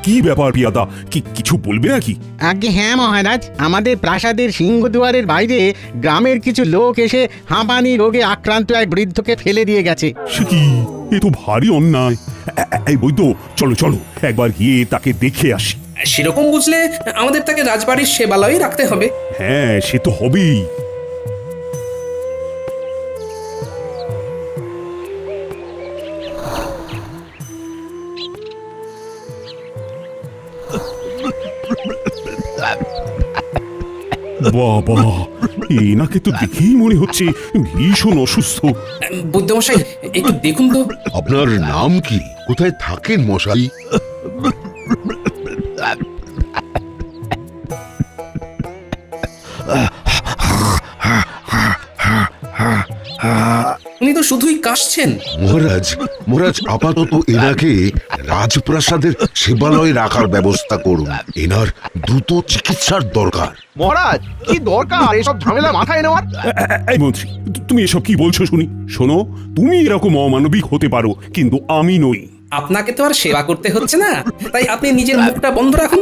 কি ব্যাপার পিয়াদা? কিছু বলবে নাকি? আগে হ্যাঁ মহারাজ, আমাদের প্রাসাদের সিংহদুয়ারের বাইরে গ্রামের কিছু লোক এসে হাঁপানি রোগে আক্রান্ত এক বৃদ্ধকে ফেলে দিয়ে গেছে। সে কি? এ তো ভারী অন্যায়। এই বৈদ্য, চলো চলো একবার গিয়ে তাকে দেখে আসি। সেরকম বুঝলে আমাদের তাকে রাজবাড়ির সেবালয়ে রাখতে হবে। হ্যাঁ, সে তো হবেই। বাবা, এনাকে তো দেখেই মনে হচ্ছে ভীষণ অসুস্থ। বৈদ্যমশাই, একটু দেখুন তো। আপনার নাম কি? কোথায় থাকেন মশাই? উনি তো শুধুই কাশছেন। মহারাজ, মহারাজ আপাতত এনাকে রাজপ্রাসাদের সেবালয়ে রাখার ব্যবস্থা করুন। এনার দ্রুত চিকিৎসার দরকার। মহারাজ, কি দরকার এসব ঝামেলা মাথায় নেওয়ার? এই মন্ত্রী, তুমি এসব কি বলছো শুনি? শোনো, তুমি এরকম অমানবিক হতে পারো, কিন্তু আমি নই। আপনাকে তো আর সেবা করতে হচ্ছে না, তাই আপনি নিজের মুখটা বন্ধ রাখুন।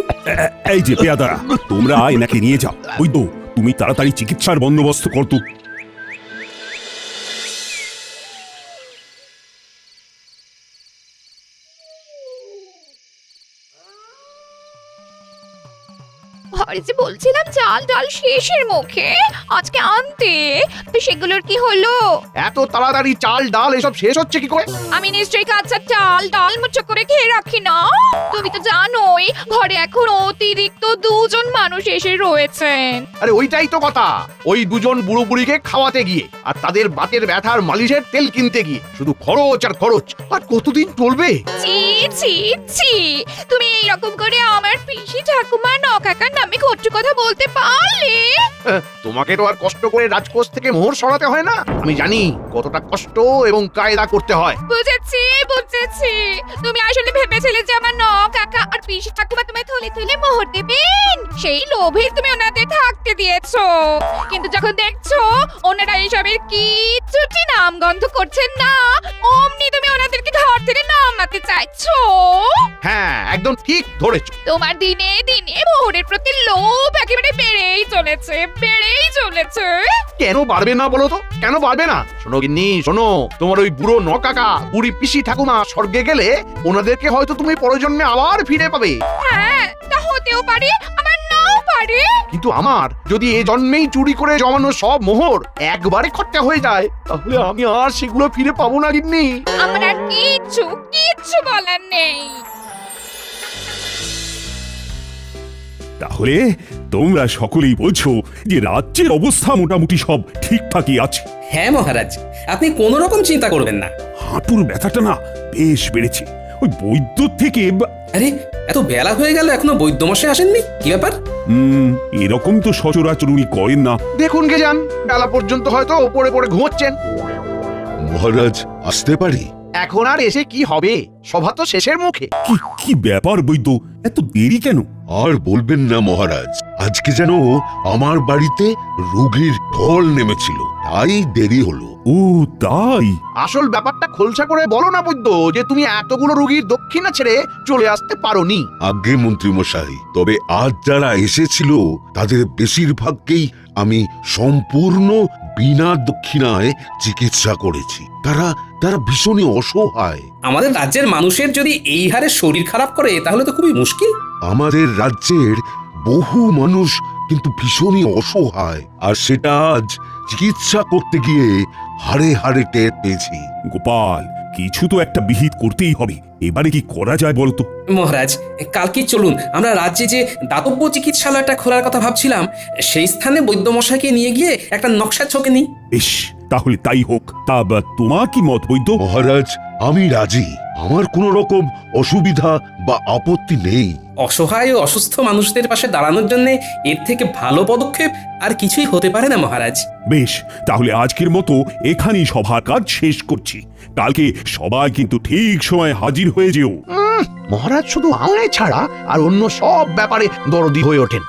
এই যে পেয়াদারা, তোমরা এনাকে নিয়ে যাও। ওই তো, তুমি তাড়াতাড়ি চিকিৎসার বন্দোবস্ত করতো। ঘরে যে বলছিলাম চাল ডাল শেষের মুখে, আজকে আনতে, তো সেগুলোর কি হলো? এত তাড়াতাড়ি চাল ডাল এসব শেষ হচ্ছে কি করে? আমি নিশ্চয়ই কাঁচা চাল ডাল মুচো করে খেয়ে রাখি না। তুমি তো জানোই ঘরে এখন অতিরিক্ত 2 জন মানুষ এসে রয়েছেন। আরে ওইটাই তো কথা, ওই দুজন বুড়ো বুড়িকে খাওয়াতে গিয়ে আর তাদের বাতের ব্যথার মালিশের তেল কিনতে গিয়ে শুধু খরচ আর খরচ। আর কতদিন চলবে? ছি ছি ছি, তুমি এইরকম করে আমার পিসি ঠাকুমা নকাকার নামে কটু কথা বলতে পারলে? তোমাকে তো আর কষ্ট করে রাজকোষ থেকে মোহর সরাতে হয় না। আমি জানি কতটা কষ্ট এবং কায়দা করতে হয়। বুঝেছি বুঝেছি, তুমি আসলে ভেবেছিলে যে আমার নকাকা আর পিসি ঠাকুমা তোমায় থলে থলে মোহর দেবেন, সেই লোভে তুমি ওনাদের থাকতে দিয়েছো। কিন্তু যখন দেখছো ওনারা এইসবের কিচ্ছুটি নাম গন্ধ করছেন না, অমনি তুমি ওনাদেরকে ঘর থেকে নামাতে চাইছো। হ্যাঁ, একদম ঠিক ধরেছো। তোমার দিনে দিনে মোহরের প্রতি লোভ একেবারে বেড়েই চলেছে, বেড়েই চলেছে। কেন বাড়বে না বলো তো? কেন বাড়বে না? শোনো গিন্নি, শোনো, তোমার ওই বুড়ো নকাকা বুড়ি পিসি ঠাকুমা স্বর্গে গেলে ওনাদেরকে হয়তো তুমি পরজন্মে আবার ফিরে পাবে। হ্যাঁ, তা হতেও পারে, আবার নাও পারে। কিন্তু আমার যদি এ জন্মেই চুরি করে জমানো সব মোহর একবারে খরচা হয়ে যায়, তাহলে আমি আর সেগুলো ফিরে পাবো না গিন্নি। আমার আর কিচ্ছু কিচ্ছু বলার নেই। তাহলে তোমরা সকলেই বলছো যে রাজ্যের অবস্থা মোটামুটি সব ঠিকঠাকই আছে? হ্যাঁ মহারাজ, আপনি কোনো রকম চিন্তা করবেন না। হাঁটুর ব্যথাটা না বেশ বেড়েছে। ওই বৈদ্য থেকে আরে, এত বেলা হয়ে গেল এখনো বৈদ্যমশাই আসেননি, কি ব্যাপার? এরকম তো সচরাচর উনি করেন না। দেখুন গে যান, বেলা পর্যন্ত হয়তো ওপরে পড়ে ঘুমোচ্ছেন। মহারাজ, আসতে পারি? এখন আর এসে কি হবে, সভা তো শেষের মুখে। কি ব্যাপার বৈদ্য, এত দেরি কেন? আর বলবেন না মহারাজ, আজকে যেন আমার বাড়িতে রোগীর ঢল নেমেছিল, তাই দেরি হলো। ও তাই? আসল ব্যাপারটা খোলসা করে বলো না বৈদ্য, যে তুমি এতগুলো রোগীর দক্ষিণা ছেড়ে চলে আসতে পারোনি। আজ্ঞে মন্ত্রী মশাই, তবে আজ যারা এসেছিল তাদের বেশিরভাগকেই আমি সম্পূর্ণ বিনা দক্ষিণায় চিকিৎসা করেছি। তারা ভীষণই অসহায়। আমাদের রাজ্যের মানুষের যদি এই হারে শরীর খারাপ করে তাহলে তো খুবই মুশকিল। আমাদের রাজ্যের বহু মানুষ কিন্তু ভীষণই অসহায়, আর সেটা আজ চিকিৎসা করতে গিয়ে হাড়ে হাড়ে টের পেয়েছি। গোপাল, কিছু তো একটা বিহিত করতেই হবে। এবারে কি করা যায় বলতো? মহারাজ, কালকে চলুন আমরা রাজ্যে যে দাতব্য চিকিৎসালয়টা খোলার কথা ভাবছিলাম, সেই স্থানে বৈদ্যমশাইকে নিয়ে গিয়ে একটা নকশা ছকে নিই। বেশ, তাহলে তাই হোক। তা তোমার কি মত বৈদ্য? মহারাজ, আমি রাজি। আমার কোনো রকম অসুবিধা বা আপত্তি নেই। অসহায় ও অসুস্থ মানুষদের পাশে দাঁড়ানোর জন্য এর থেকে ভালো পদক্ষেপ আর কিছুই হতে পারে না মহারাজ। বেশ, তাহলে আজকের মতো এখানেই সভার কাজ শেষ করছি। কালকে সবাই কিন্তু ঠিক সময় হাজির হয়ে যেও। মহারাজ শুধু আমায় ছাড়া আর অন্য সব ব্যাপারে দরদি হয়ে ওঠেন।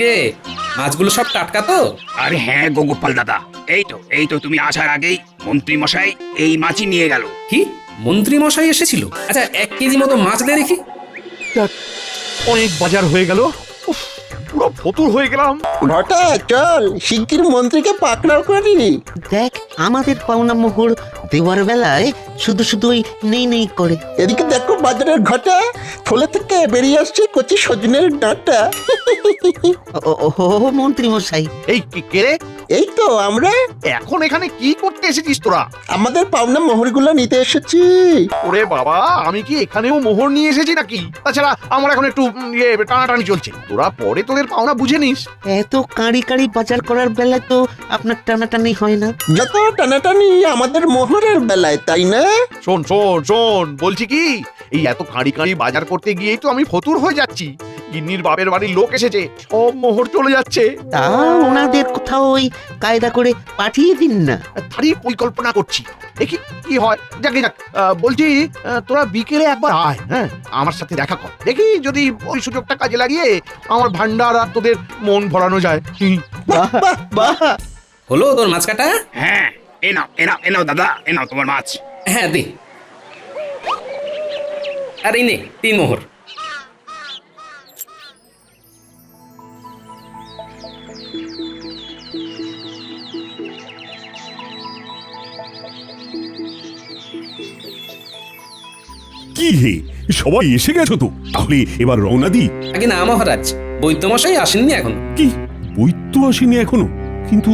কে মাছগুলো সব টাটকা তো? আরে হ্যাঁ গো গোপাল দাদা, এই তো তুমি আসার আগেই মন্ত্রী মশাই এই মাছই নিয়ে গেল। কি মন্ত্রী মশাই এসেছিল? আচ্ছা 1 কেজি মতো মাছ দে দেখি। যাক, অনেক বাজার হয়ে গেল। উফ, পুরো ফতুর হয়ে গেলাম। ঘটা চল শিগগির মন্ত্রীকে পাকড়াও করি। দেখ আমাদের পাওনা মোহর দেওয়ার বেলায় শুধু শুধু ওই নেই নেই করে। এদিকে দেখো বাজারের ঘটা থলে থেকে বেরিয়ে আসছে কচি সজনের ডাঁটা। ও মন্ত্রী মশাই, এই কে রে? এই তো আমরা এখন এখানে কি করতে এসেছিস তোরা? আমাদের পাওনা মোহরগুলো নিতে এসেছি। ওরে বাবা, আমি কি এখানেও মোহর নিয়ে এসেছি নাকি? তাছাড়া আমার এখন একটু টানাটানি চলছে। তোরা পরে তোদের পাওনা বুঝে নিস। এত কাঁড়ি কাঁড়ি বাজার করার বেলায় তো আপনার টানাটানি হয় না। যত টানাটানি আমাদের মোহরের বেলায়, তাই না? শোন শোন শোন, বলছি কি, এই এত কাঁড়ি কাঁড়ি বাজার করতে গিয়েই তো আমি ফতুর হয়ে যাচ্ছি। গিন্নির বাপের বাড়ির লোক এসেছে, সব মোহর চলে যাচ্ছে। তা ওনাদের কোথাও ওই কায়দা করে পাঠিয়ে দিন না। তারই পরিকল্পনা করছি, দেখি কি হয়। যাক যাক, বলছি তোরা বিকেলে একবার আয়, হ্যাঁ, আমার সাথে দেখা কর। দেখি যদি ওই সুযোগটা কাজে লাগিয়ে আমার ভান্ডার আর তোদের মন ভরানো যায়। বাহ বাহ বাহ। হলো তোর মাছ কাটা? হ্যাঁ, এ নাও দাদা, এ নাও তোমার মাছ। হ্যাঁ দে। আর এই নে 3 মোহর। কি হে, সবাই এসে গেছো তো? তাহলে এবার রওনা দি। আগে না মহারাজ, বৈদ্যমশাই আসেননি এখন। কি বৈদ্য আসেনি এখনো? কিন্তু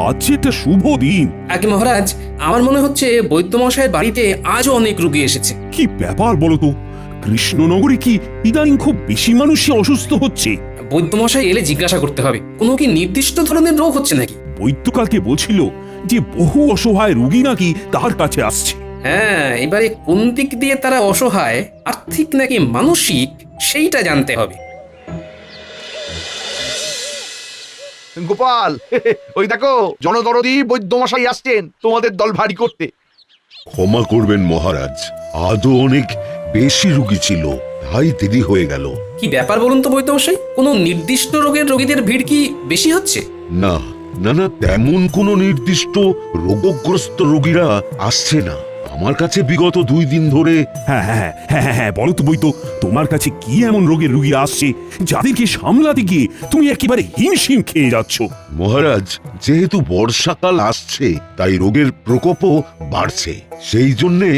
আজ যে একটা শুভ দিন। আগে মহারাজ, আমার মনে হচ্ছে বৈদ্যমশাইয়ের বাড়িতে আজও অনেক রোগী এসেছে। কি ব্যাপার বলো তো? কৃষ্ণনগরে কি ইদানিং খুব বেশি মানুষই অসুস্থ হচ্ছে? বৈদ্যমশাই এলে জিজ্ঞাসা করতে হবে, কোনো কি নির্দিষ্ট ধরনের রোগ হচ্ছে নাকি? বৈদ্য কালকে বলছিল যে বহু অসহায় রোগী নাকি তার কাছে আসছে। হ্যাঁ, এবারে কোন দিক দিয়ে তারা অসহায়, আর্থিক নাকি মানসিক, সেইটা জানতে হবে। গোপাল, ওই দেখো জনদরদি বৈদ্যমশাই আসছেন তোমাদের দল ভারী করতে। ক্ষমা করবেন মহারাজ, আদৌ অনেক বেশি রোগী ছিল, তাই দেরি হয়ে গেল। কি ব্যাপার বলুন তো বৈদ্যমশাই, কোনো নির্দিষ্ট রোগের রোগীদের ভিড় কি বেশি হচ্ছে? না না না, তেমন কোনো নির্দিষ্ট রোগগ্রস্ত রোগীরা আসছে না আমার কাছে বিগত 2 দিন ধরে। হ্যাঁ হ্যাঁ হ্যাঁ হ্যাঁ হ্যাঁ, বলো তো বৈদ্য, তোমার কাছে কি এমন রোগের রোগী আসছে যাদেরকে সামলাতে গিয়ে তুমি একেবারে হিমশিম খেয়ে যাচ্ছ? মহারাজ, যেহেতু বর্ষাকাল আসছে তাই রোগের প্রকোপও বাড়ছে, সেই জন্যে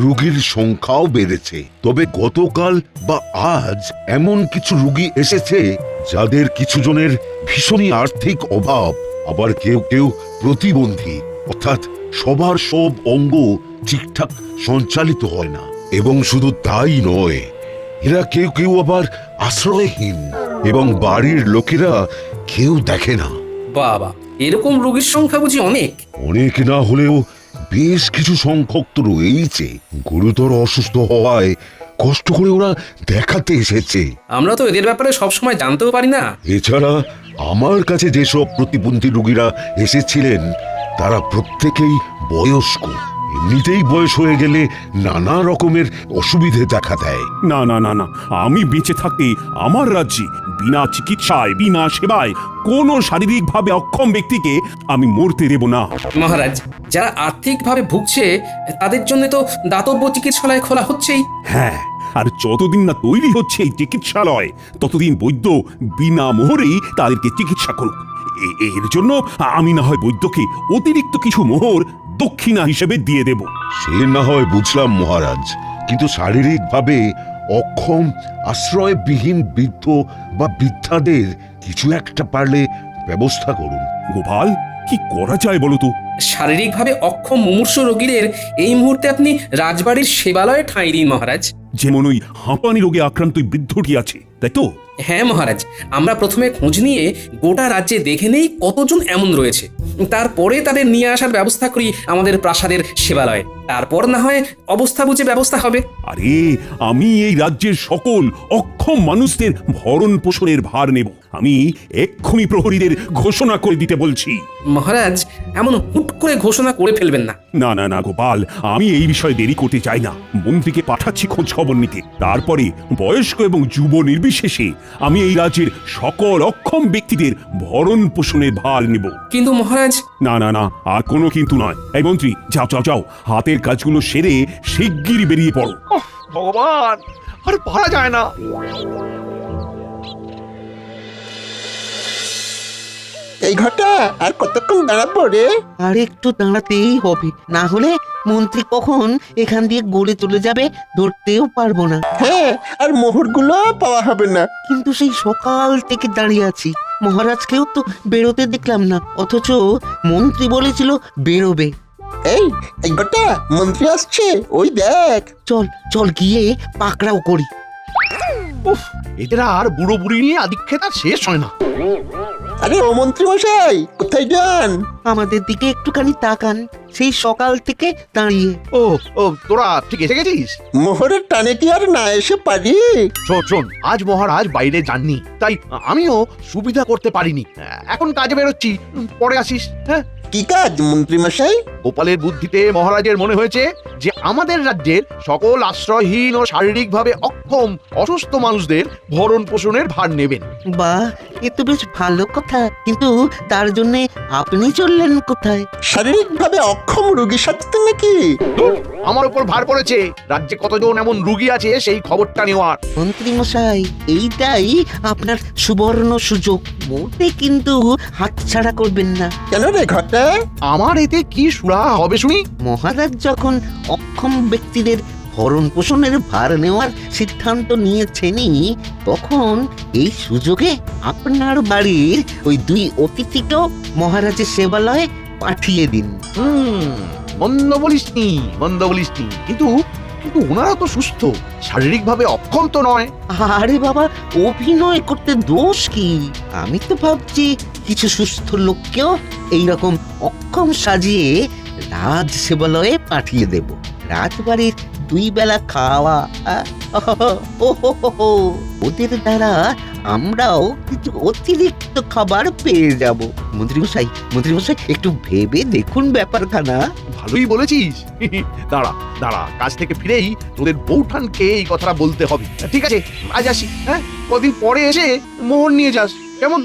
রোগীর সংখ্যাও বেড়েছে। তবে গতকাল বা আজ এমন কিছু রোগী এসেছে যাদের কিছু জনের ভীষণই আর্থিক অভাব, আবার কেউ কেউ প্রতিবন্ধী, অর্থাৎ সবার সব অঙ্গ ঠিকঠাক সঞ্চালিত হয় না। এবং শুধু তাই নয়, এরা কেউ কেউ আবার আশ্রয়হীন এবং বাড়ির লোকেরা কেউ দেখে না। বাবা, এরকম রোগীর সংখ্যা বুঝি অনেক? অনেক না হলেও বেশ কিছু সংখ্যক তো রয়েছে। গুরুতর অসুস্থ হওয়ায় কষ্ট করে ওরা দেখাতে এসেছে। আমরা তো এদের ব্যাপারে সবসময় জানতেও পারি না। এছাড়া আমার কাছে যেসব প্রতিবন্ধী রোগীরা এসেছিলেন তারা প্রত্যেকেই বয়স্ক। এমনিতেই বয়স হয়ে গেলে নানা রকমের অসুবিধে দেখা দেয়। না না না না, আমি বেঁচে থাকতে আমার রাজ্যে বিনা চিকিৎসায় বিনা সেবায় কোনো শারীরিকভাবে অক্ষম ব্যক্তিকে আমি মরতে দেব না। মহারাজ, যারা আর্থিকভাবে ভুগছে তাদের জন্য তো দাতব্য চিকিৎসালয় খোলা হচ্ছেই। হ্যাঁ, আর যতদিন না তৈরি হচ্ছে এই চিকিৎসালয় ততদিন বৈদ্য বিনা মোহরেই তাদেরকে চিকিৎসা করুক। এর জন্য আমি না হয় বৈদ্যকে অতিরিক্ত কিছু মোহর দক্ষিণা হিসেবে দিয়ে দেব। সে না হয় বুঝলাম মহারাজ, কিন্তু শারীরিকভাবে অক্ষম আশ্রয়বিহীন বৃদ্ধ বা বৃদ্ধাদের কিছু একটা পারলে ব্যবস্থা করুন। গোপাল, কি করা যায় বলো তো? শারীরিকভাবে অক্ষম মুমূর্ষু রোগীদের এই মুহূর্তে আপনি রাজবাড়ির সেবালয়ে ঠাঁই দিন মহারাজ। যেমন ওই হাঁপানি রোগে আক্রান্ত ওই বৃদ্ধটি আছে, তাই তো? হ্যাঁ মহারাজ, আমরা প্রথমে খোঁজ নিয়ে গোটা রাজ্যে দেখে নেই কতজন এমন রয়েছে, তারপরে তাদের নিয়ে আসার ব্যবস্থা করি আমাদের প্রাসাদের সেবালয়ে। তারপর না হয় অবস্থা বুঝে ব্যবস্থা হবে। আরে, আমি এই রাজ্যের সকল অক্ষম মানুষদের ভরণ পোষণের ভার নেব। আমি এক্ষুনি প্রহরীদের ঘোষণা করে দিতে বলছি। মহারাজ এমন হুট করে ঘোষণা করে ফেলবেন না। না না না গোপাল, আমি এই বিষয়ে দেরি করতে চাই না। মন্ত্রীকে পাঠাচ্ছি খোঁজ খবর নিতে। তারপরে বয়স্ক এবং যুব নির্বিশেষে আমি এই রাজ্যের সকল অক্ষম ব্যক্তিদের ভরণ পোষণের ভার নেব। কিন্তু মহারাজ, না না না, আর কোনো কিন্তু নয়। এই মন্ত্রী, যাও যাও যাও, হাতের কাজগুলো সেরে শিগগিরই বেরিয়ে পড়ো। ওহ, ভগবান, আর পারা যায় না। এই ঘটা আর কতক্ষণ দাঁড়াবো রে? আর একটু দাঁড়াতেই হবে, না হলে মন্ত্রী কখন এখান দিয়ে গড়ে চলে যাবে ধরতেও পারবো না। হ্যাঁ, আর মোহরগুলো পাওয়া হবে না। কিন্তু সেই সকাল থেকে দাঁড়িয়ে আছি, মহারাজকেও তো বেরোতে দেখলাম না, অথচ মন্ত্রী বলেছিল বেরোবে। এই এই ঘটা, মন্ত্রী আসছে, ওই দেখ। চল চল গিয়ে পাকড়াও করি। উফ, এদের আর বুড়ো বুড়ি নিয়ে আদিক্ষেত আর শেষ হয় না। আরে ও মন্ত্রী মশাই, কোথায় যান? আমাদের দিকে একটুখানি তাকান, সেই সকাল থেকে দাঁড়িয়ে। ও ও, তোরা ঠিক এসে গেছিস? মোহরের টানে কি আর না এসে পারি? শোন শোন, আজ মহারাজ বাইরে যাননি, তাই আমিও সুবিধা করতে পারিনি। এখন কাজে বেরোচ্ছি, পরে আসিস। হ্যাঁ, কি কাজ মন্ত্রী মশাই? গোপালের বুদ্ধিতে মহারাজের মনে হয়েছে যে আমাদের রাজ্যের সকল আশ্রয়হীন ও শারীরিকভাবে অক্ষম অসুস্থ মানুষদের ভরণ পোষণের ভার নেবেন। বাহ, এ তো বেশ ভালো কথা, কিন্তু তার জন্য আপনি চললেন কোথায়? শারীরিকভাবে অক্ষম রোগীর সাথে নাকি? ধুর, আমার উপর ভার পড়েছে রাজ্যে কতজন এমন রুগী আছে সেই খবরটা নেওয়ার। মন্ত্রী মশাই, এইটাই আপনার সুবর্ণ সুযোগ, মোটে কিন্তু হাতছাড়া করবেন না। কেন রে ঘটা? আমার এতে কি সুরাহা হবে শুনি? মহারাজ যখন অক্ষম ব্যক্তিদের ভরণ পোষণের ভার নেওয়ার সিদ্ধান্ত নিয়েছেনই, তখন এই সুযোগে আপনার বাড়ির ওই 2 অতিথিকেও মহারাজের সেবালয়ে পাঠিয়ে দিন। মন্দ বলিসনি, মন্দ বলিসনি, কিন্তু কিন্তু ওনারা তো সুস্থ, শারীরিকভাবে অক্ষম তো নয়। আরে বাবা, অভিনয় করতে দোষ কি? আমি তো ভাবছি কিছু সুস্থ লোককেও এইরকম অক্ষম সাজিয়ে রাজ সেবালয়ে পাঠিয়ে দেব। রাজবাড়ির 2 বেলা খাওয়া, ওদের দ্বারা আমরাও কিছু অতিরিক্ত খাবার পেয়ে যাব। মন্ত্রীমশাই, মন্ত্রীমশাই, একটু ভেবে দেখুন ব্যাপারখানা। ভালোই বলেছিস। দাঁড়া দাঁড়া, কাজ থেকে ফিরেই তোদের বউঠানকে এই কথাটা বলতে হবে। ঠিক আছে, আজ আসি। হ্যাঁ, কদিন পরে এসে মোহর নিয়ে যাস, কেমন?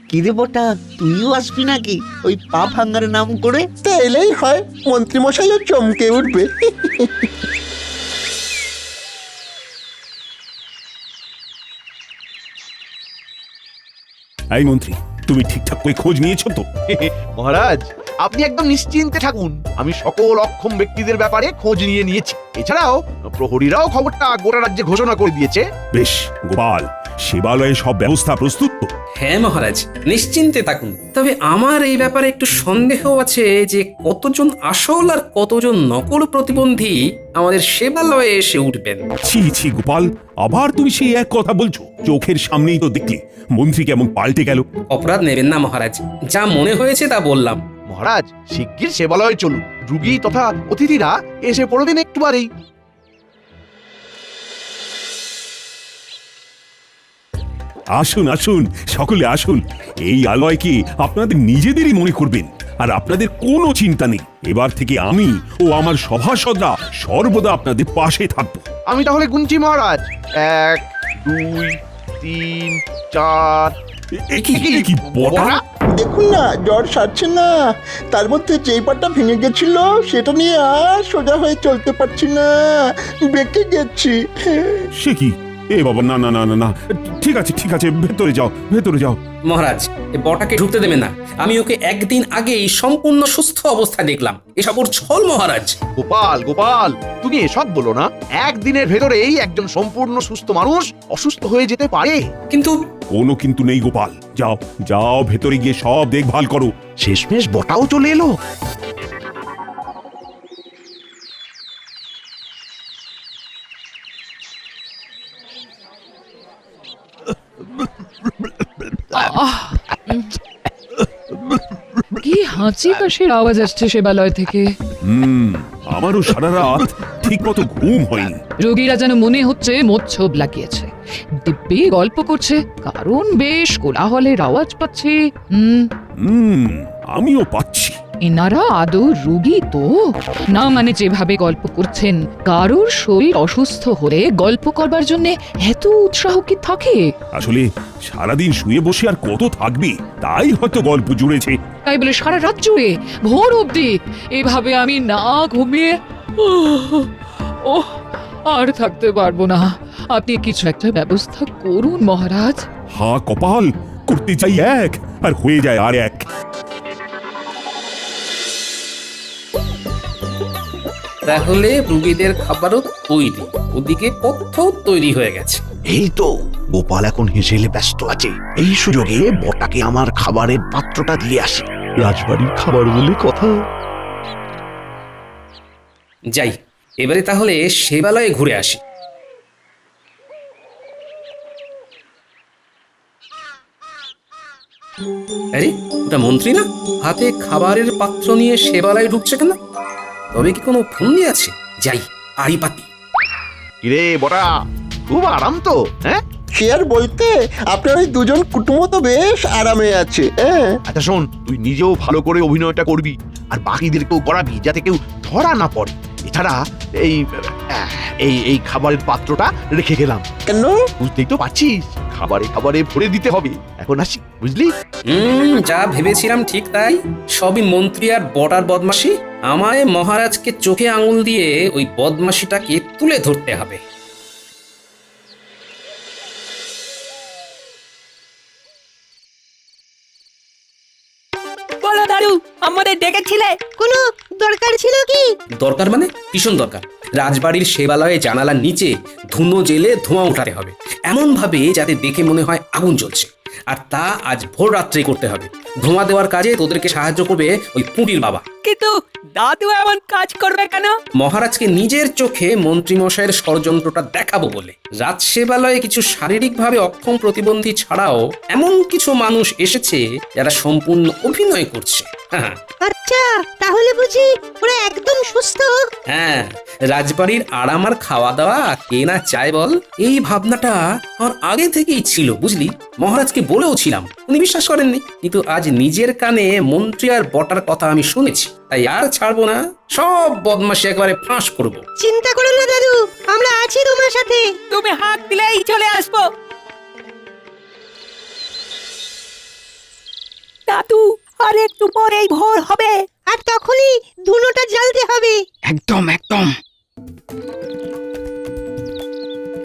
কিরে বটা, তুইও আসবি নাকি ওই পা ভাঙার নাম করে? তা এলেই হয়, মন্ত্রী মশাইও চমকে উঠবে। এই মন্ত্রী, তুমি ঠিকঠাক করে খোঁজ নিয়েছো তো? মহারাজ, আপনি একদম নিশ্চিন্তে থাকুন, আমি সকল অক্ষম ব্যক্তিদের ব্যাপারে খোঁজ নিয়েছি। এছাড়াও প্রহরীরাও খবরটা গোটা রাজ্যে ঘোষণা করে দিয়েছে। বেশ গোপাল, সেবালয়ে সব ব্যবস্থা প্রস্তুত তো? হ্যাঁ মহারাজ, নিশ্চিন্তে থাকুন। তবে আমার এই ব্যাপারে একটু সন্দেহ আছে যে কতজন আসল আর কতজন নকল প্রতিবন্ধী আমাদের সেবালয়ে এসে উঠবেন। ছি ছি গোপাল, আবার তুমি সেই এক কথা বলছো? চোখের সামনেই তো দেখলে মন্ত্রী কেমন পাল্টে গেল। অপরাধ নেবেন না মহারাজ, যা মনে হয়েছে তা বললাম। মহারাজ, শিগগির সেবালয়ে চলুন, রুগী তথা অতিথিরা এসে পড়বেন একটুবারেই। আসুন আসুন, সকলে আসুন। এই আলয়কে আপনাদের নিজেদেরই মনে করবেন, আর আপনাদের কোনো চিন্তা নেই। এবার থেকে আমি ও আমার সভাসদরা সর্বদা আপনাদের পাশে থাকবো। আমি তাহলে গুনছি মহারাজ, 1 2 3 4। কি বটা? দেখুন না, জ্বর সারছে না, তার মধ্যে যেই পাটা ভেঙে গেছিল সেটা নিয়ে আর সোজা হয়ে চলতে পারছি না, বেঁকে গেছি। সে কি? এ বাবা, না না না না না, ঠিক আছে ঠিক আছে, ভেতরে যাও ভেতরে যাও। মহারাজ, এ বটাকে ঢুকতে দেবেন না। আমি ওকে একদিন আগেই সম্পূর্ণ সুস্থ অবস্থায় দেখলাম। এসব ওর ছল মহারাজ। গোপাল গোপাল, তুমি এসব বলো না। একদিনের ভেতরেই একজন সম্পূর্ণ সুস্থ মানুষ অসুস্থ হয়ে যেতে পারে। কিন্তু কোনো কিন্তু নেই গোপাল, যাও যাও ভেতরে গিয়ে সব দেখভাল করো। শেষমেশ বটাও চলে এলো। কি হাঁচি কাশির আওয়াজ আসছে সেবালয় থেকে। আমারও সারা রাত ঠিক মতো ঘুম হয়নি। রোগীরা যেন মনে হচ্ছে মোচ্ছব লাগিয়েছে, দিব্যি গল্প করছে, কারণ বেশ কোলাহলের আওয়াজ পাচ্ছে। আমিও পাচ্ছি। এনারা আদৌ রোগী তো না? মানে যেভাবে গল্প করছেন, কারোর শরীর অসুস্থ হলে গল্প করবার জন্য এত উৎসাহ কি থাকে? আসলে সারাদিন শুয়ে বসে আর কত থাকবে, তাই হয়তো গল্প জুড়েছে। তাই বলে সারা রাত জুড়ে ভোর অবধি এভাবে আমি না ঘুমিয়ে ওহ আর থাকতে পারবো না। আপনি কিছু একটা ব্যবস্থা করুন মহারাজ। হা কপাল, করতে চাই এক আর হয়ে যায় আর এক। তাহলে রুগীদের খাবারও তৈরি, ওদিকে পথ্য তৈরি হয়ে গেছে। এই তো গোপাল এখন হেসেলে ব্যস্ত আছে, এই সুযোগে বটাকে আমার খাবারের পাত্রটা দিয়ে আসি। রাজবাড়ির খাবার বলে কথা। যাই, এবারে তাহলে সেবালয়ে ঘুরে আসি। আরে ওটা মন্ত্রী না? হাতে খাবারের পাত্র নিয়ে সেবালয়ে ঢুকছে কেন? তবে কি কোনো ফন্দি আছে? যাই, আড়ি পাতি। কিরে বটা, খুব আরাম তো? হ্যাঁ, সে আর বলতে, আপনার ওই দুজন কুটুম্ব তো বেশ আরামে আছে। হ্যাঁ, আচ্ছা শোন, তুই নিজেও ভালো করে অভিনয়টা করবি আর বাকিদেরকেও করাবি, যাতে কেউ ধরা না পড়ে। এছাড়া এই এই এই খাবারের পাত্রটা রেখে গেলাম। কেন? বুঝতেই তো পারছিস, খাবারে খাবারে ভরে দিতে হবে। এখন আসি, বুঝলি? যা ভেবেছিলাম ঠিক তাই। সবই মন্ত্রী আর বটার বদমাশি। আমায় মহারাজকে চোখে আঙুল দিয়ে ওই বদমাশিটাকে তুলে ধরতে হবে। বলো দাদু, আমাদের ডেকেছিলে? কোনো দরকার ছিল কি? দরকার মানে ভীষণ দরকার। রাজবাড়ির সেবালয়ে জানালার নিচে ধুনো জেলে ধোঁয়া উঠাতে হবে, এমন ভাবে যাতে দেখে মনে হয় আগুন জ্বলছে। আর তা আজ ভোর রাত্রে করতে হবে। ধোঁয়া দেওয়ার কাজে তোদেরকে সাহায্য করবে ওই পুঁটির বাবা। কিন্তু দাদু এমন কাজ করবে কেন? মহারাজকে নিজের চোখে মন্ত্রীমশাইয়ের ষড়যন্ত্রটা দেখাবো বলে। রাজসেবালয়ে কিছু শারীরিকভাবে অক্ষম প্রতিবন্ধী ছাড়াও এমন কিছু মানুষ এসেছে যারা সম্পূর্ণ অভিনয় করছে। হ্যাঁ আচ্ছা, তাহলে বুঝি ওরা একদম সুস্থ? হ্যাঁ, রাজবাড়ির আরাম আর খাওয়া দাওয়া কে না চায় বল? এই ভাবনাটা আমার আগে থেকেই ছিল, বুঝলি? মহারাজকে বলেও ছিলাম, উনি বিশ্বাস করেননি। কিন্তু আজ নিজের কানে মন্ত্রী আর বটার কথা আমি শুনেছি, তাই আর ছাড়বো না। সব বদমাশি একেবারে ফাঁস করবো। চিন্তা করো না দাদু, আমরা আছি তোমার সাথে। তুমি হাত দিলেই চলে আসবো। দাদু, আর একটু পরেই ভোর হবে, আর তখনই ধুনোটা জ্বালতে হবে। একদম একদম।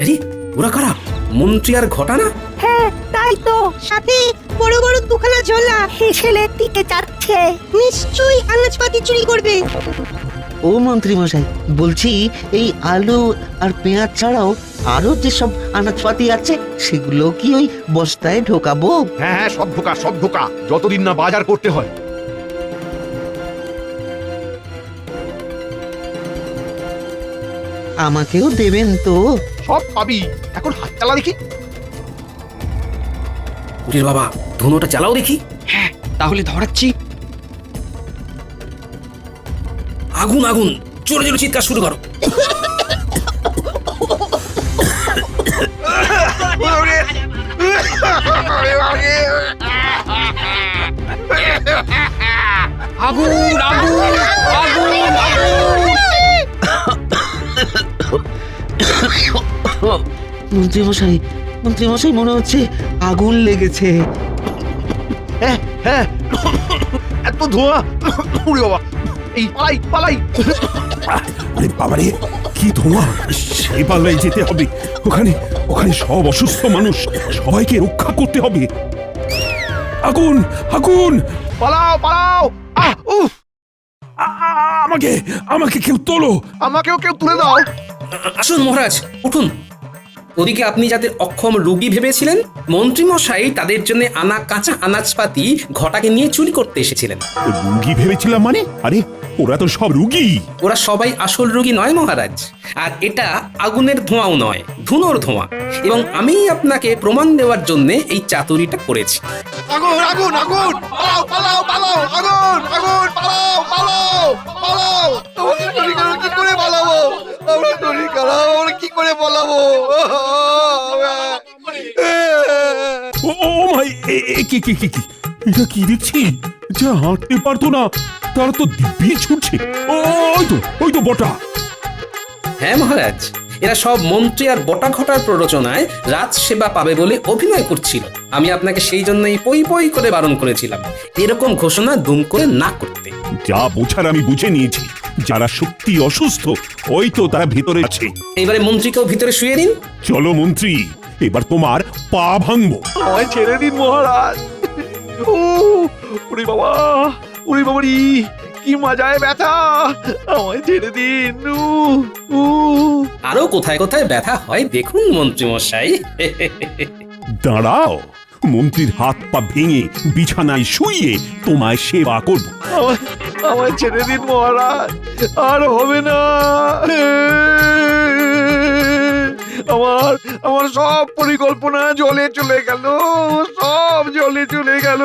আরে ওরা কারা? মন্ত্রী আর ঘটানা? হ্যাঁ তাই তো, সাথে বড় বড় দুখানা ঝোলা। হেসেলের দিকে যাচ্ছে। নিশ্চয়ই আনাজপাতি চুরি করবে। ও মন্ত্রী মশাই, বলছি এই আলু আর পেঁয়াজ ছাড়াও আরো যেসব আনাজপাতি আছে সেগুলো কি ওই বস্তায় ঢোকাবো? হ্যাঁ হ্যাঁ, সব ঢোকা সব ঢোকা, যতদিন না বাজার করতে হয়। আমাকেও দেবেন তো? সব পাবি, এখন হাত চালা দেখি। পুটির বাবা, ধুনোটা চালাও দেখি। হ্যাঁ, তাহলে ধরাচ্ছি। আগুন আগুন, জোরে জোরে চিৎকার শুরু করো। আগুন আগুন আগুন মন্ত্রী মশাই মনে হচ্ছে আগুন লেগেছে। হ্যাঁ হ্যাঁ, এত ধোঁয়া। উড়ে বাবা, এই পালাই পালাই। আরে বাবারে, কি ধোঁয়া! সেবালয়ে যেতে হবে। ওখানে ওখানে সব অসুস্থ মানুষ, সবাইকে রক্ষা করতে হবে। আগুন আগুন! পালাও পালাও। উফ, আমাকে আমাকে কেউ তোলো। আমাকেও কেউ তুলে দাও। আসুন মহারাজ, উঠুন। ওদিকে আপনি যাদের অক্ষম রোগী ভেবেছিলেন, মন্ত্রীমশাই তাদের জন্য আনা কাঁচা আনাজপাতি ঘটাকে নিয়ে চুরি করতে এসেছিলেন। রুগী ভেবেছিলাম মানে? আরে ওরা তো সব রুগী। ওরা সবাই আসল রোগী নয় মহারাজ, আর এটা আগুনের ধোঁয়াও নয়, ধুনোর ধোঁয়া। এবং আমি আপনাকে প্রমাণ দেওয়ার জন্য এই চাতুরিটা করেছি। আগুন আগুন আগুন পালাও পালাও পালাও আগুন আগুন পালাও পালাও পালাও আমাকে টরিকার কি করে পালাবো আমরা টরিকার আমরা কি করে পালাবো ও মাই, কি কি কি কি এটা কি দেখছি? যা হাঁটতে পারতো না তার তো দিব্যি ছুটছে। ওই তো বটা। হ্যাঁ মহারাজ, এরা সব মন্ত্রী আর বটা ঘটার প্ররোচনায় রাজ সেবা পাবে বলে অভিনয় করছিল। আমি আপনাকে সেই জন্যই পই পই করে বারণ করেছিলাম এরকম ঘোষণা দুম করে না করতে। যা বোঝার আমি বুঝে নিয়েছি। যারা সত্যি অসুস্থ ওই তো তারা ভেতরে আছে। এইবারে মন্ত্রীকেও ভিতরে শুয়ে দিন। চলো মন্ত্রী, এবার তোমার পা ভাঙবো। আমায় ছেড়ে দিন মহারাজ। ওরে বাবা, ওরে বাবারি, কি মজায় ব্যথা, আমায় ছেড়ে দিন। আরো কোথায় কোথায় ব্যথা হয় দেখুন মন্ত্রী মশাই। দাঁড়াও, মন্ত্রীর হাত পা ভেঙে বিছানায় শুইয়ে তোমায় সেবা করব। আমায় ছেড়ে দিন মহারাজ, আর হবে না। আমার সব পরিকল্পনা জলে চলে গেল, সব জলে চলে গেল।